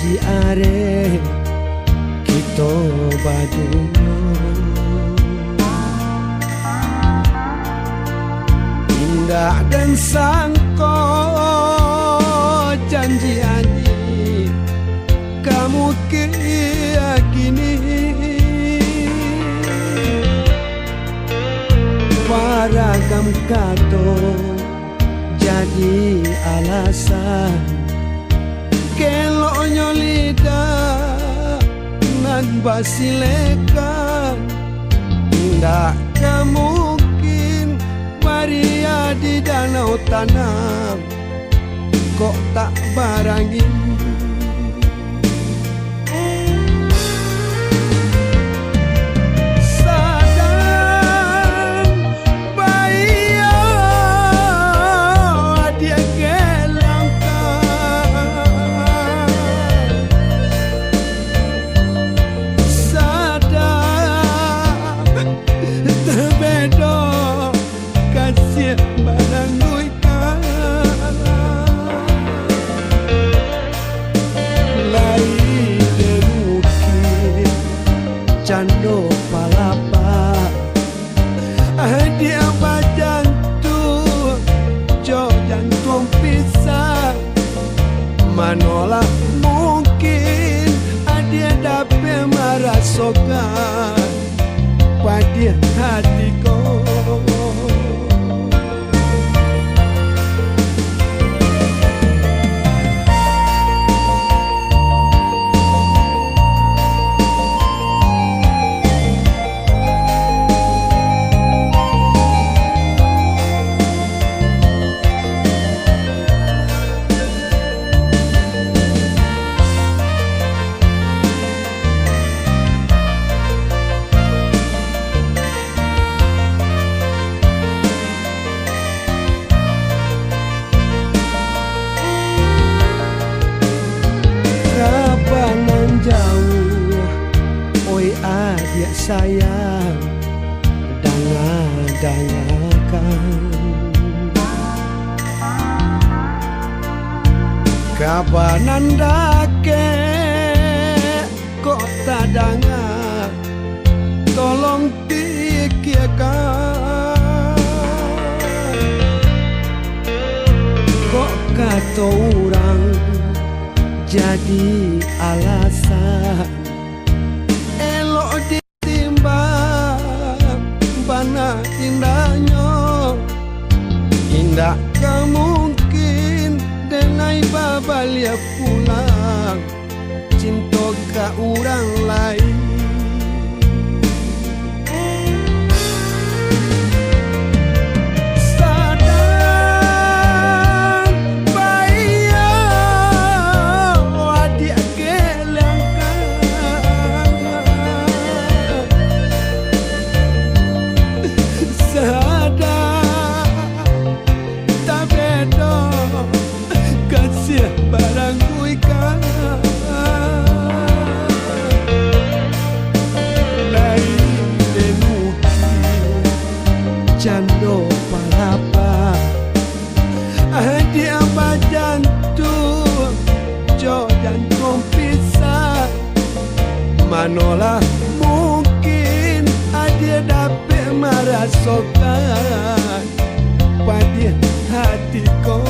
janji are kita badunyo indah dan sangko janji ani kamu kini paragam kato jadi alasan kelok nyolida nan basilekan ndak mungkin Maria di danau tanam kok tak barangi Cando palapa dia bajantu jo jantung pisah manolah mungkin dia dapat merasakan pada hatiku jauh, oi adik sayang, dangan-dangakan kabanan dake kok tak dangan, tolong pikirkan kok kata orang jadi alasan elok ditimbang bana indahnya indah kemungkin denai babalia pulang cinta ke orang lain Cando palapa dia bajantu jo jantung pisah manolah mungkin dia dapat merasakan pada hatiku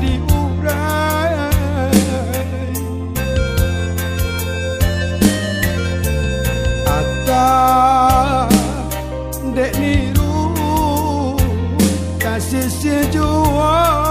diurai Ata dek niru kasih sejuang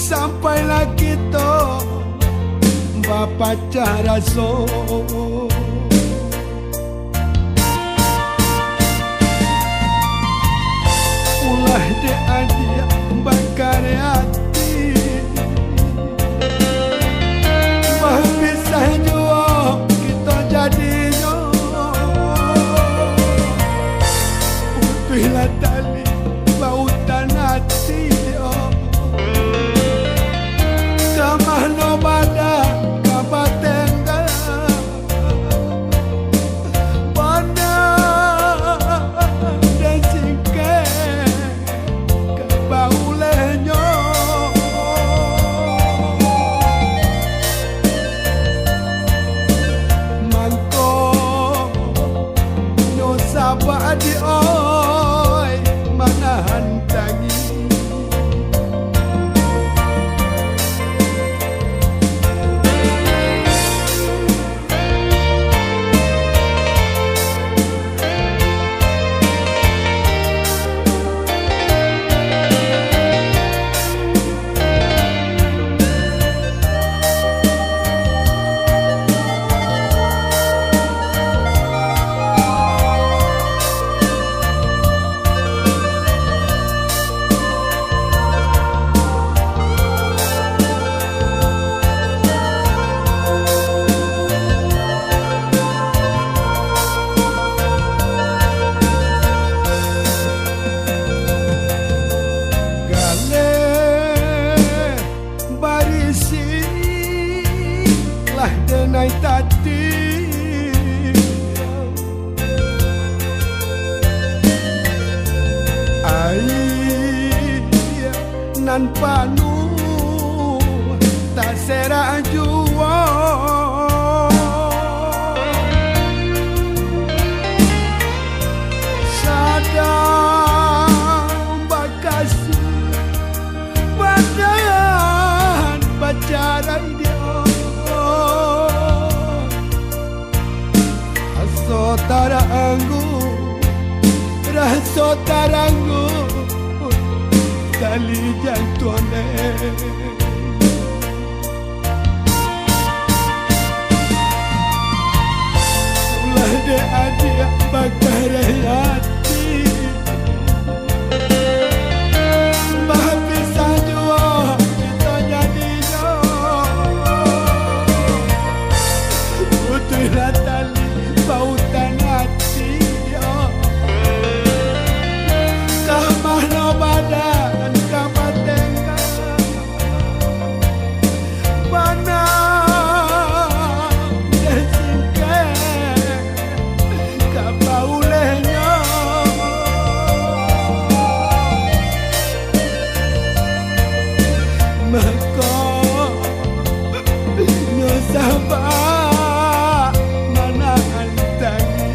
Sampailah kita pacar so ulah de adia bakar hati bah bisa jua kita jadinya utuhlah tali bautan hati no bada kabatenga banda desingke kabaulenyo mangko no sabadi oi manahan tangi denai tati ai nan panu tak sera jua sadang bakas badan pacaran dia raso tarangu kali jantone ulah de adia bakar hati bah bisa jua kita jadinya utuhlah tali bautan hati badan kabatenga mana desingke kabaulenya mako no sabah mana antangi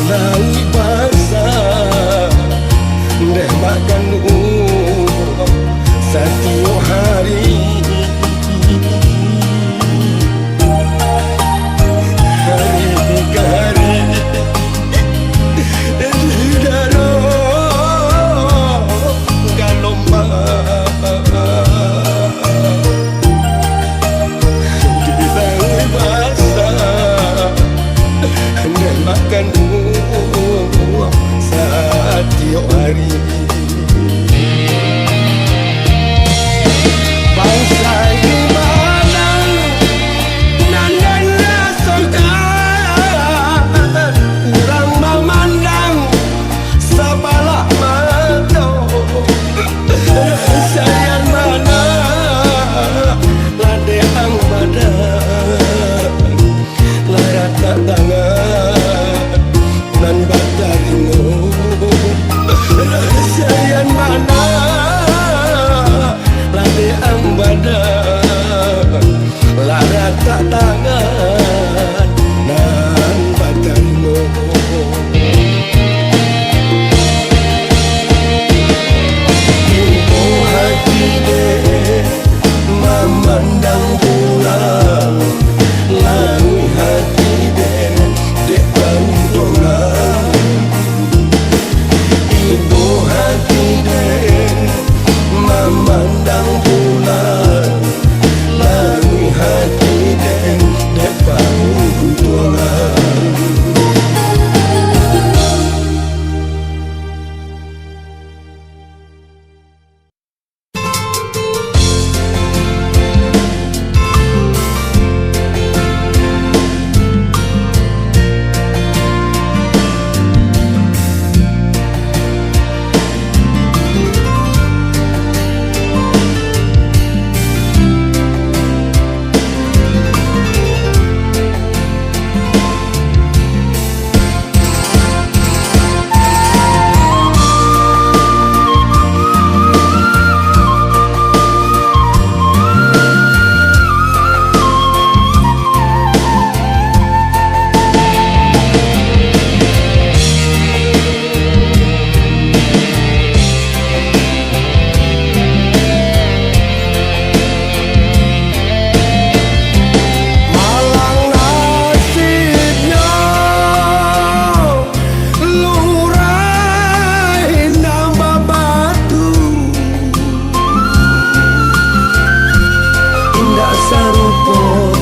laut basah deh makan setiap hari. Hari ke hari daro galombang di laut basah deh makan setiap hari. Bangsa di mana nandanya sokan kurang memandang sabalah mata sayang mana lade ang badan larat tangan nan batarimu sayang mana lade ang badan larat tangan nan batarimu. Ibu hati deh memandang pulang lalu hati deh pantulang. Ibu hati deh memandang pulang lalu hati deh pantulang.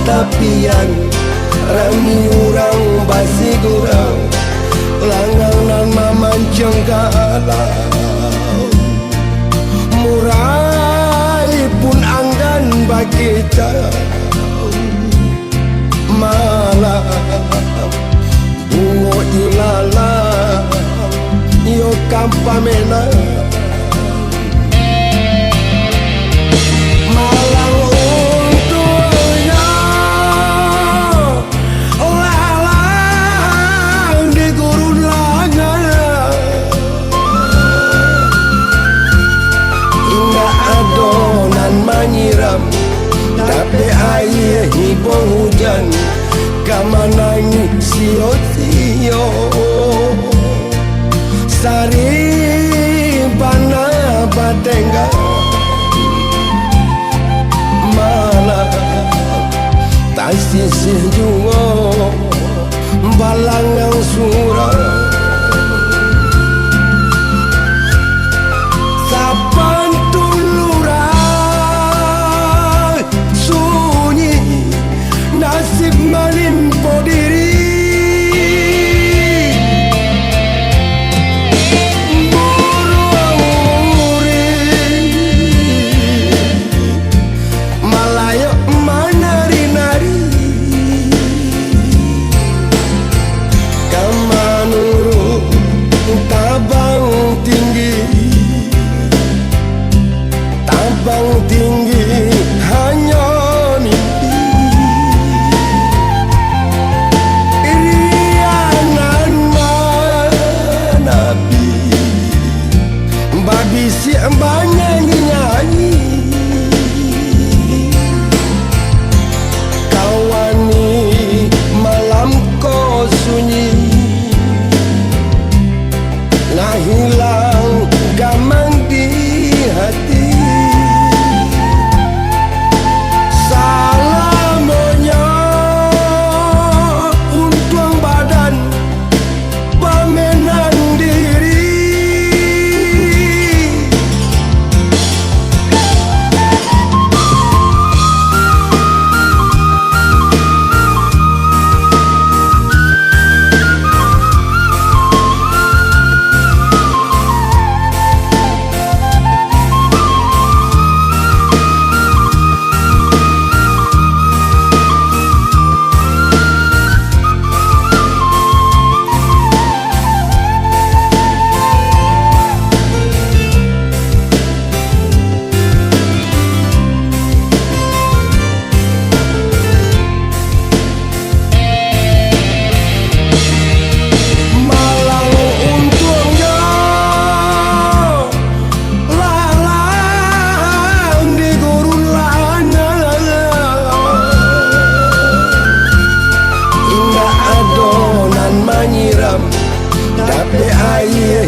Tapian rami urang basi gurang langang nan mamancang galau murai pun anggan bagi tahu malam bungo ilala yo kampamena malang untuknya lalang di gurun langan indah adonan menyiram tapi air hibung hujan kamanangi sio-sio sari bana batengga malah tak sisih jungo balangang surau sapan tulurai sunyi nasib menimpa diri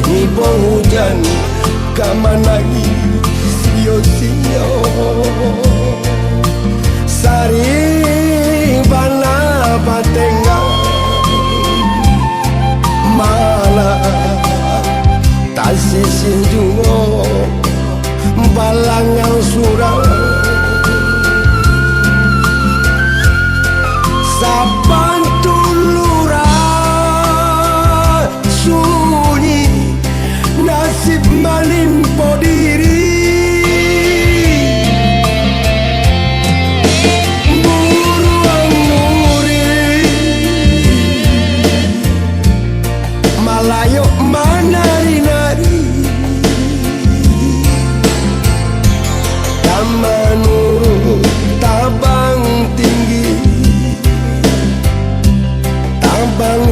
hibo hujan kamanagi sio-sio sari bana batenga malah tasisi jungo balangang surau saban tulura sunyi nasib malimpo diri buruan nuri malayo manari-nari tamanuru tabang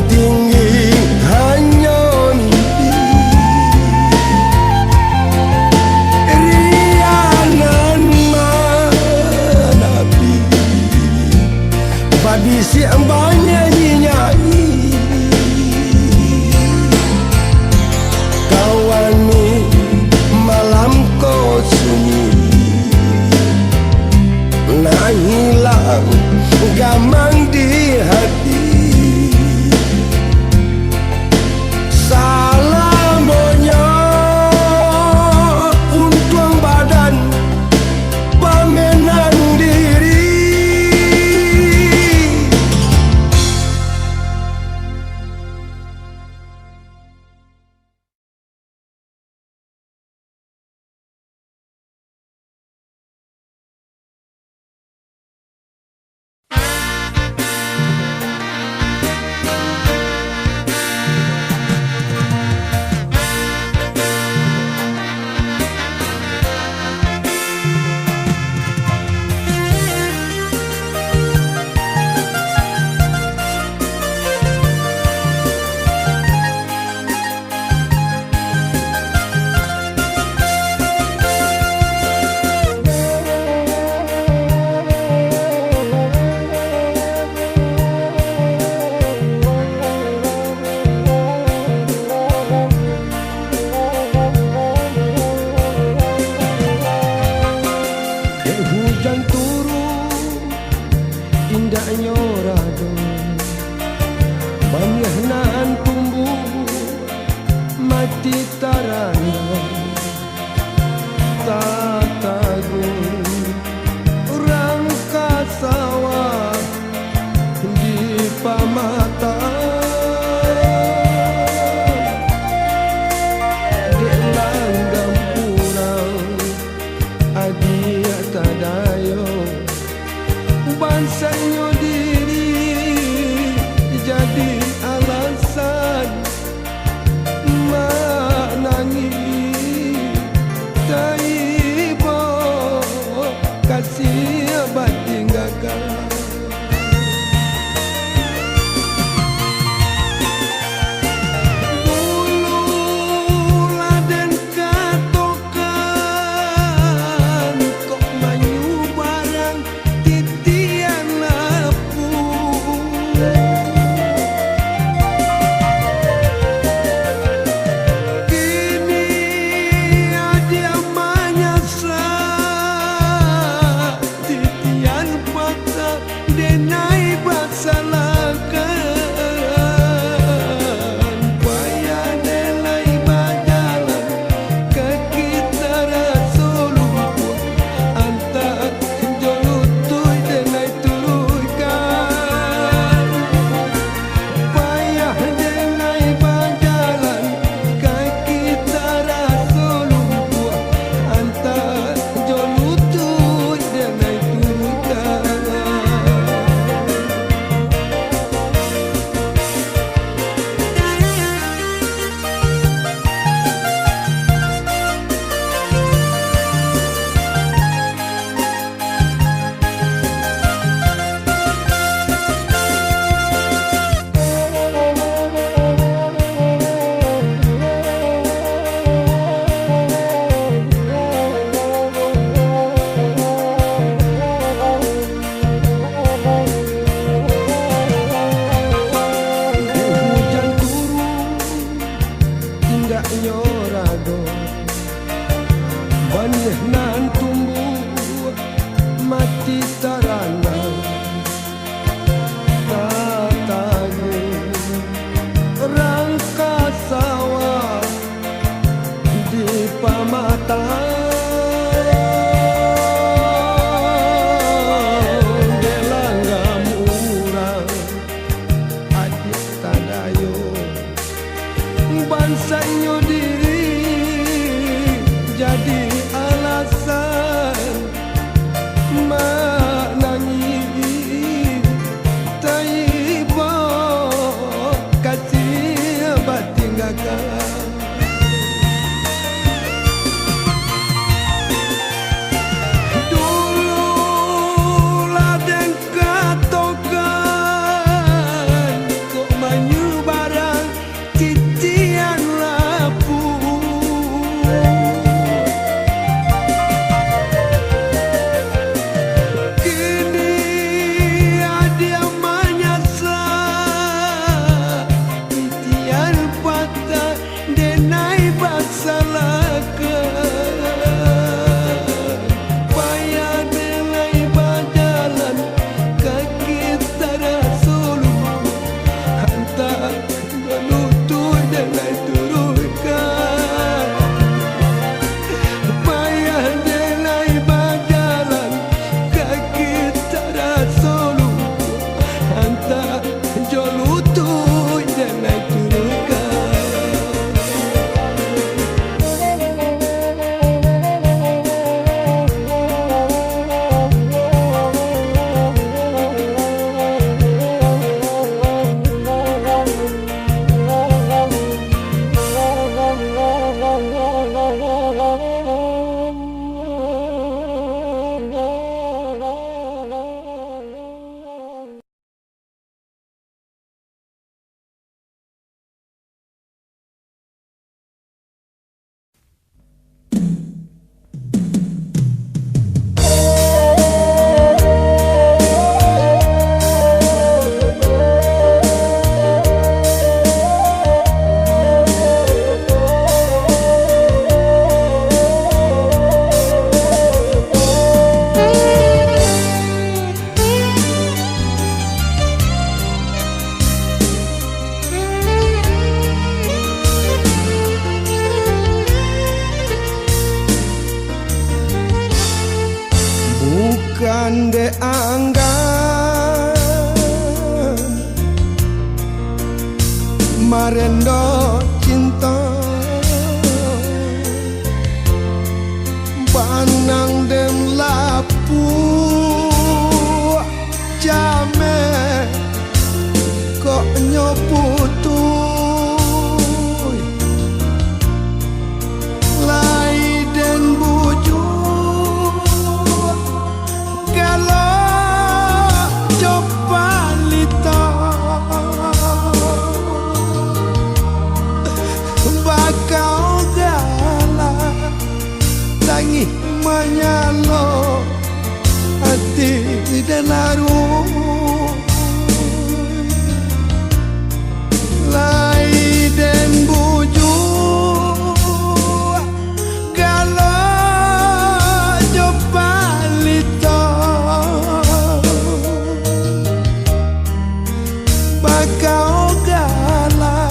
tinggi hanya mimpi rianan manapi badisi nyanyi-nyanyi kawani malam ko sunyi nah hilang gamang di hati salam banyak untung badan pamenan diri hujan turun indahnya rado banyaknan tumbuh mati tarana tatagun rangka sawah di pamata dek langgam purang adia tadayo bansanya diri jadi alasan mak nangis bansanya diri jadi alasan menangis taiba kasih batinggakan dulu ladeng katokan kok manyu barang titian lapu kini ada manyasa titian patah denai basalakan payah denai bajalan kaki tarasulu hantar menutur denai turunkan payah denai bajalan kaki tarasulu hantar jolutur denai turunkan. Bukan dianggap marendo cinta banang dem lapu jame kok nyoputu lai den buju menyalo hati dan laru lai den buju kalau jopalito bakau gala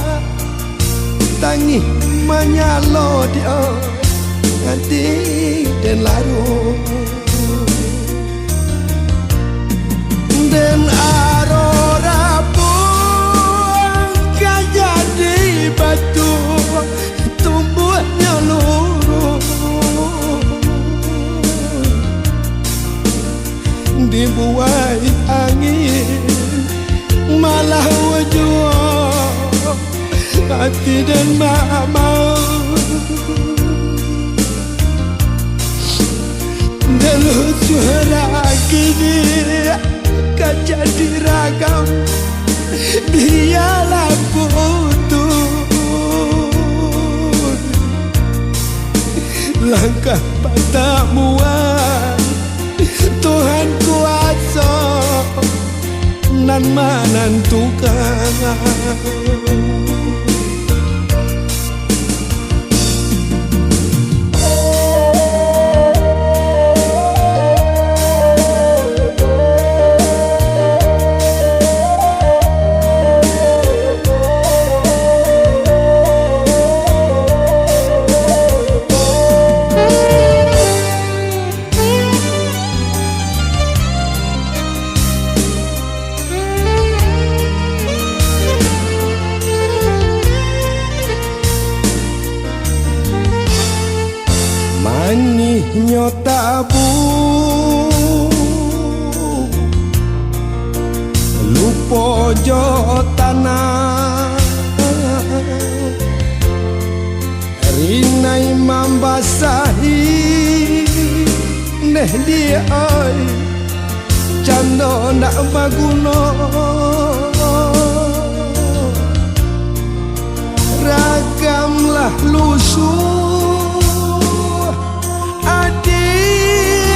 tangi menyalo dia hati dan laru dan arora pun gak jadi batu tumbuhnya luruh dibuai angin malah wajah hati dan mau dalam suara gini kaca diragam biarlah putus langkah patah muat Tuhan kuasa nan menentukan. nyotabu lupo jo tanah rinai mambasahi neh dia oi cando ndak maguno ragamlah lusuh adiklah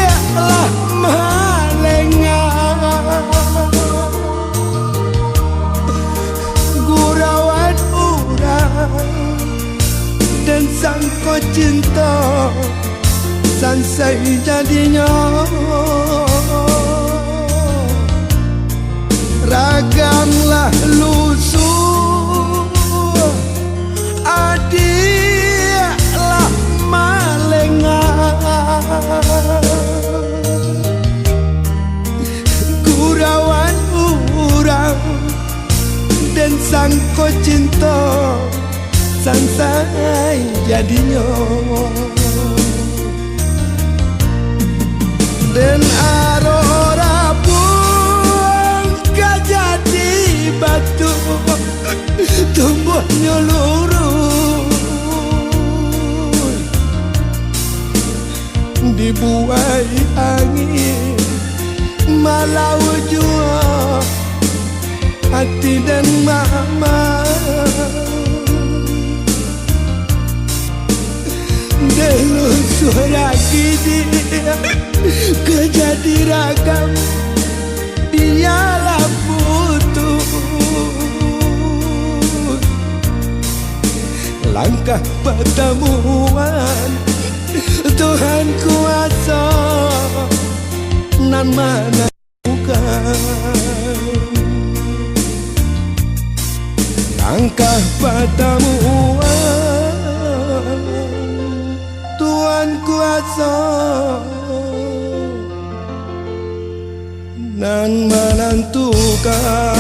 malengan gurawan urang dan sangko cinta sansai jadinya ragamlah lusuh adiklah malengan gurawan urang dan sangko cinta sansai jadinya dan arora pun jadi batu tumbuhnya lurus dibuai angin malau jua hati dan mama dulu suara dia kejadi ragam dialah putus langkah pertemuan Tuhan kuasa nan mana bukan langkah pertemuan Tuhan kuasa nan menentukan.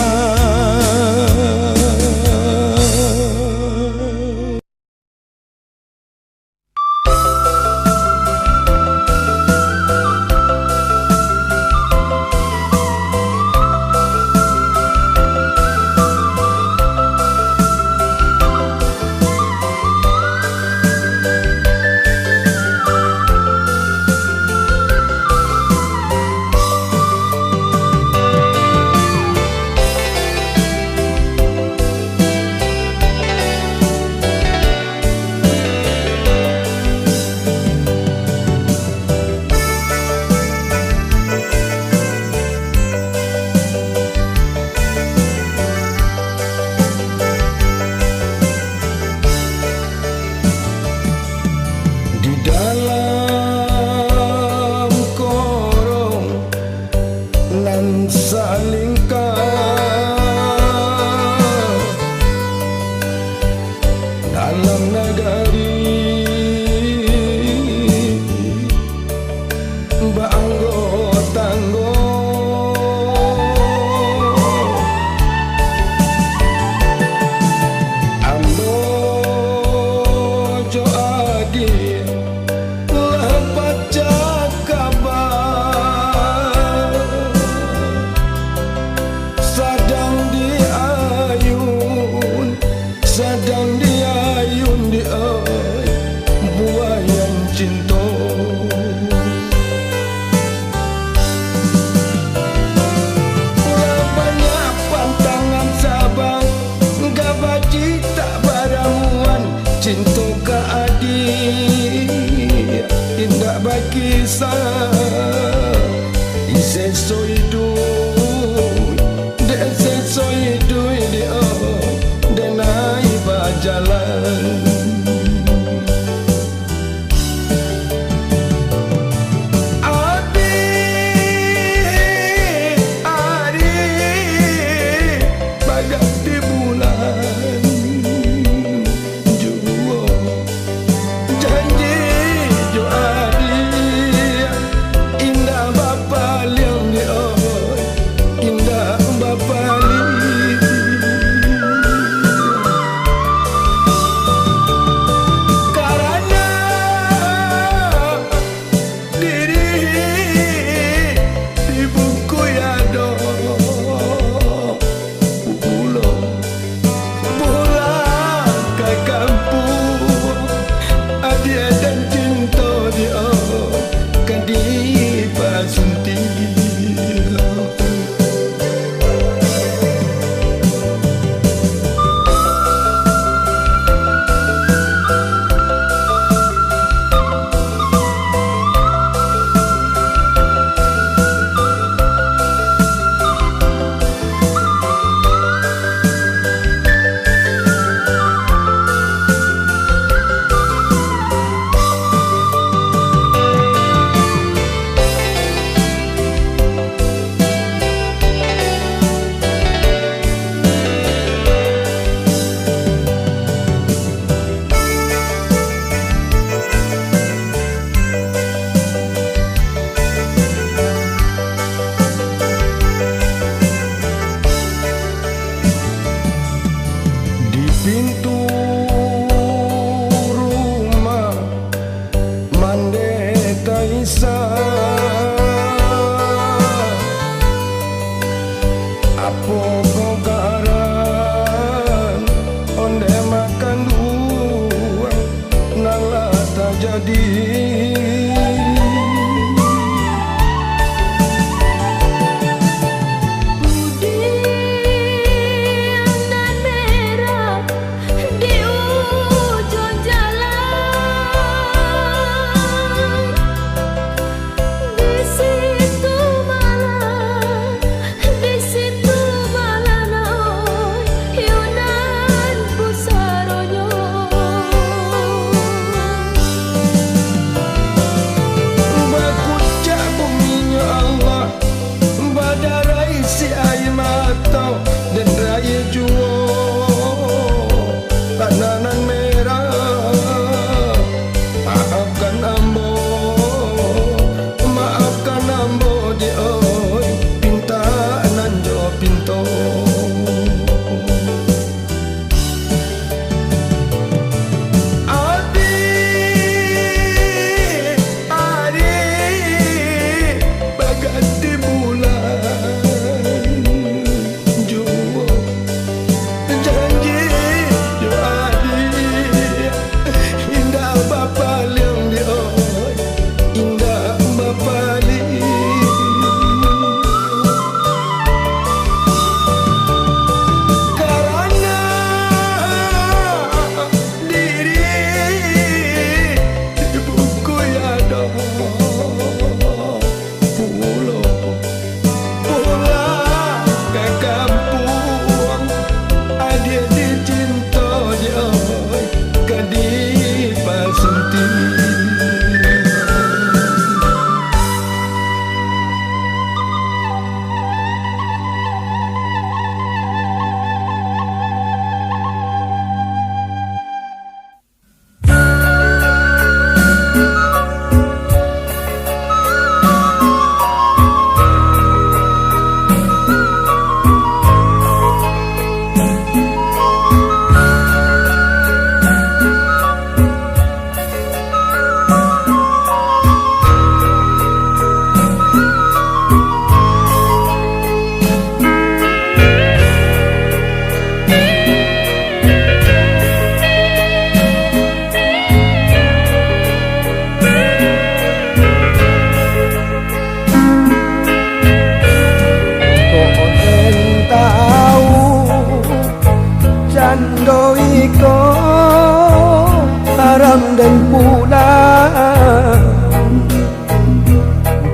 dan pulang,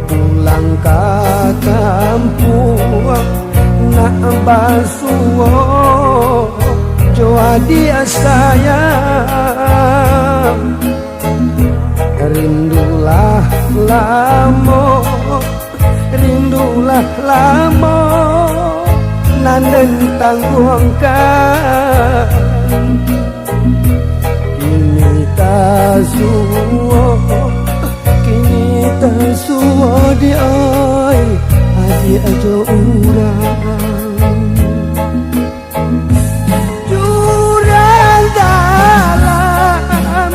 pulang ke kampung nak basuh jua dia sayang. Rindulah lama, rindulah lama nan tangguhkan. Kini tasuo, kini tasuo di ai adi ajo urang. Jurang dalam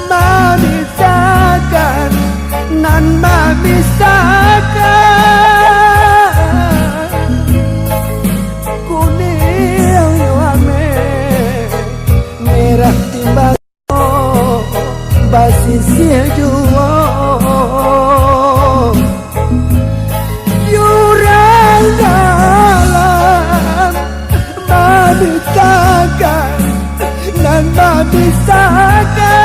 memisahkan, nan memisahkan. Kuning wame merah timbang basisnya jua. Jurang dalam memisahkan, nan memisahkan.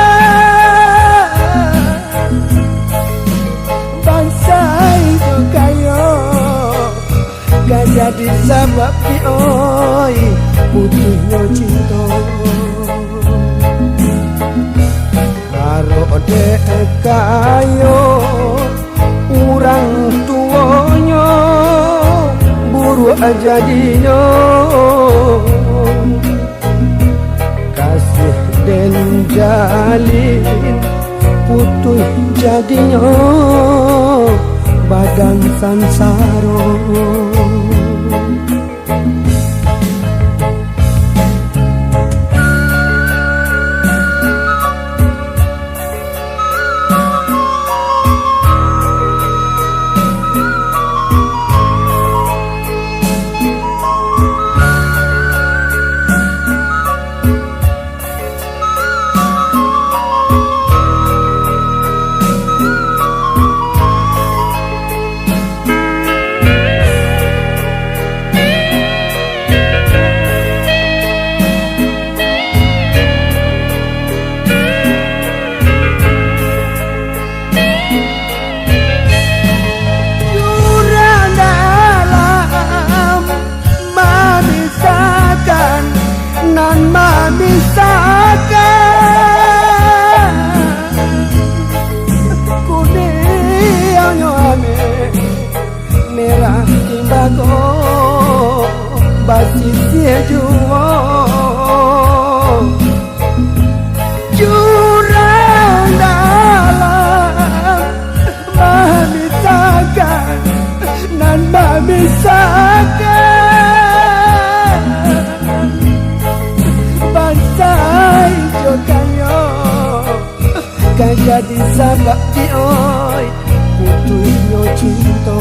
Bangsa itu kayo gak jadi sebab oi putihnya cinta. Karo dek kayo urang tuanya buru aja dinyo. Kasih dan jalin putuh jadinya badan sansaro. Merah timbago basisnya jua. Jurang dalam memisahkan, nan memisahkan. Bangsa hijau kayo kan jadi sebab dioi putuhnya cinta.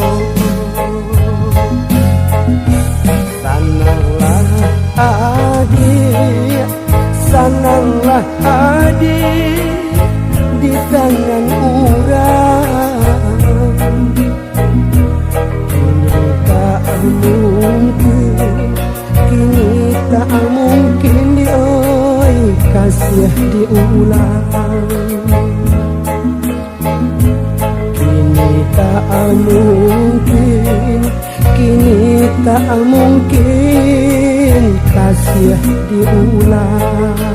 Sananglah adik, sananglah adik di tangan urang. Kini tak mungkin, kini tak mungkin dioi kasih diulang. Kini tak mungkin, kini tak mungkin kasih diulang.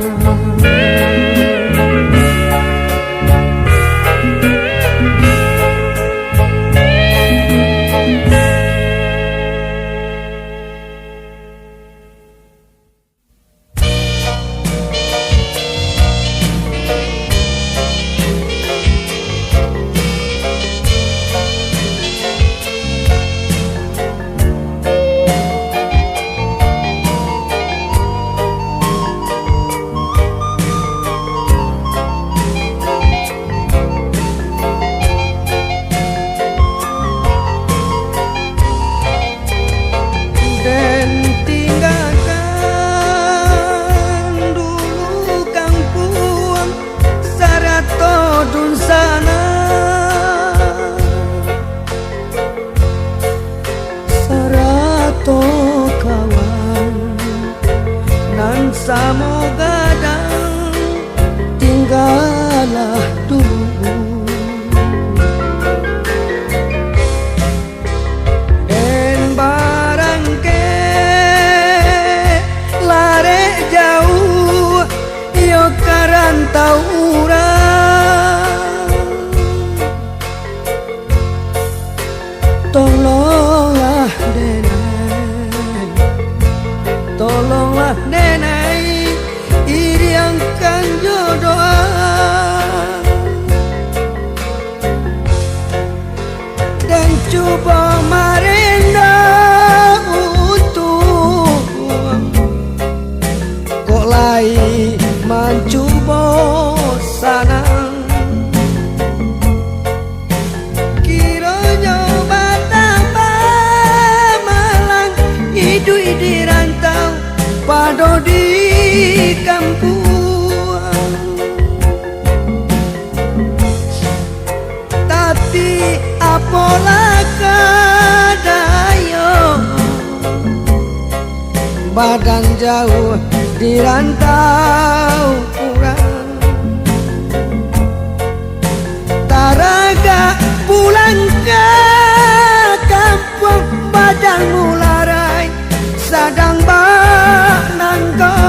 dulu. Den barangke lare jauh yo karantau urang, tolonglah denai, tolonglah denai, iriangkan jodoh dan coba marenda utuh, kok lai mencoba sanang, kiranya batambah malang hidup di rantau pado di kampung. Tapi apalah kadayo badan jauh di rantau urang, taraga pulang ke kampung badan mularai sadang banangkau.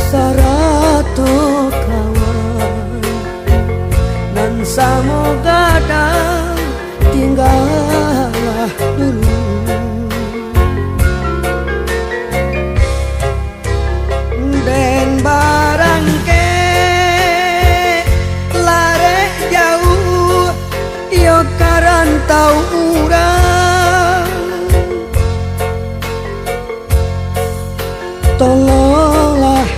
Sarato kawan dan samoga dan tinggallah dulu. Den barangke lare jauh yo karantau urang, tolonglah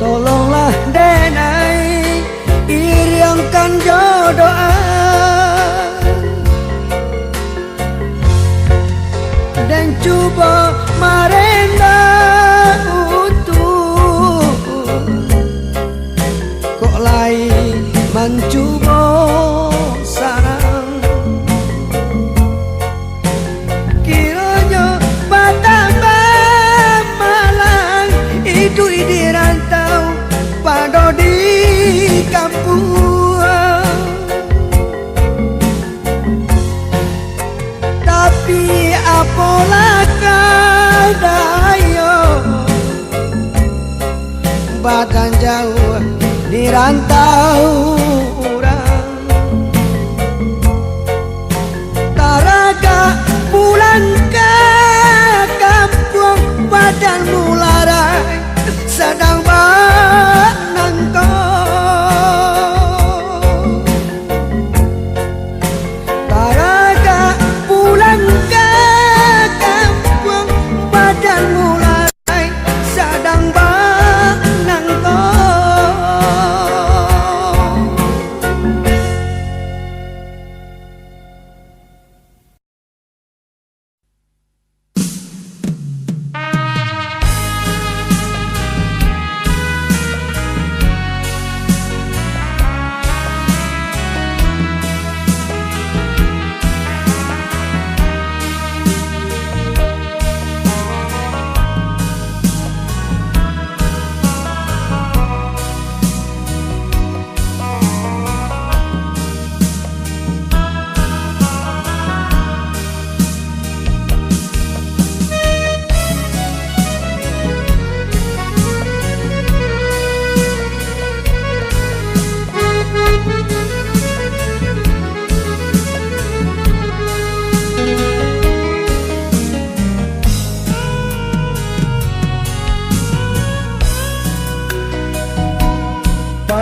tolonglah denai, iriangkan jodoh dan coba marenda utuh, kok lai mencoba sarang, kiranya batambah malang hidup di rantau pado di kampung. Tapi apalah kadayo badan jauh di rantau urang, taraga pulang ke kampung badan mularai sedang banangkau. Taraga pulang ke kampung badan mulai sedang banangkau.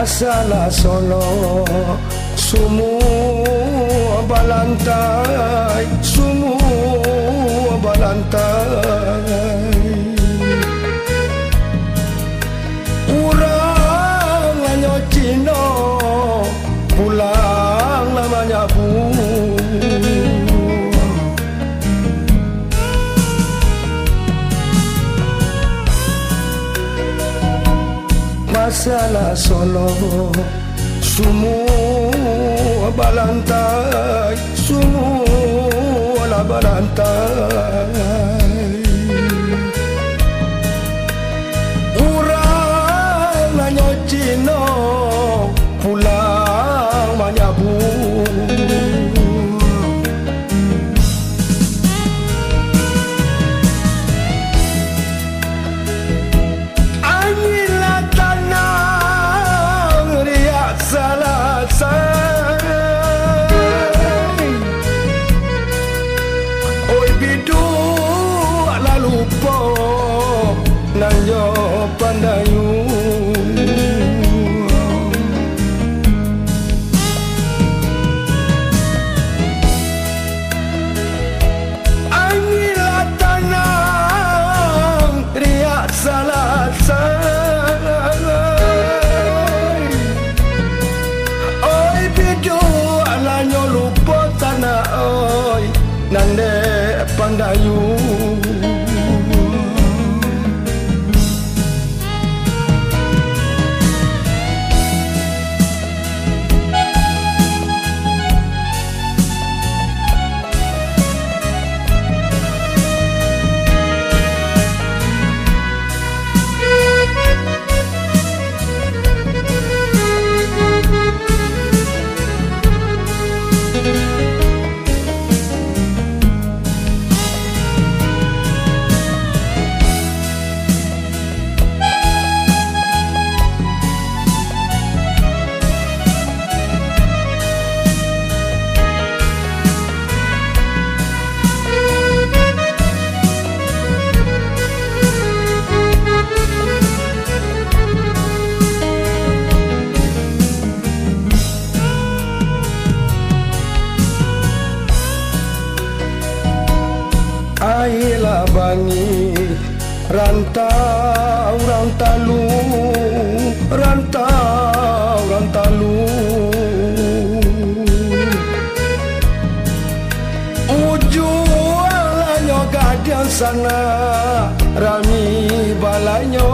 masalah Solo, semua balantai, semua balantai. Orang hanya Cina, pulang namanya Bu. Masalah Solo, semua balantai, semua balantai. Orang hanya Cina, pulang manyabu. Nang yo pandayu Angilah tanang riak salasai. Oi bidu alanyo lupa tanah oi nande pandayu. Ailah bangi rantau rantalu, rantau rantalu. Ujualanyo gadian sana rami balanyo.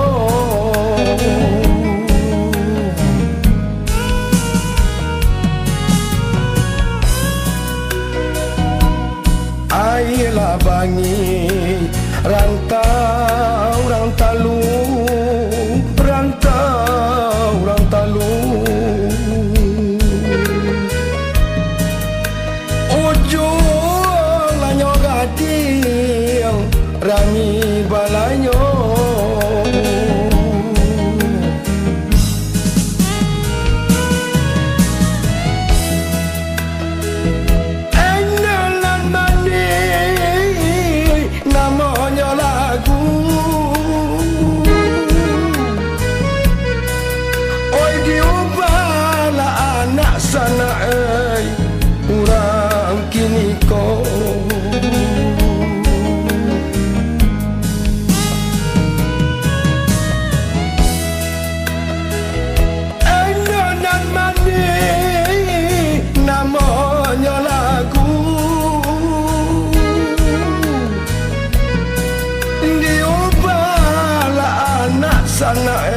Ailah bangi rantau rantalu, rantau rantalu. Ujualanyo gadian rami balanyo. Sana urang kini ko Enonan mani namanya lagu diubahlah anak sana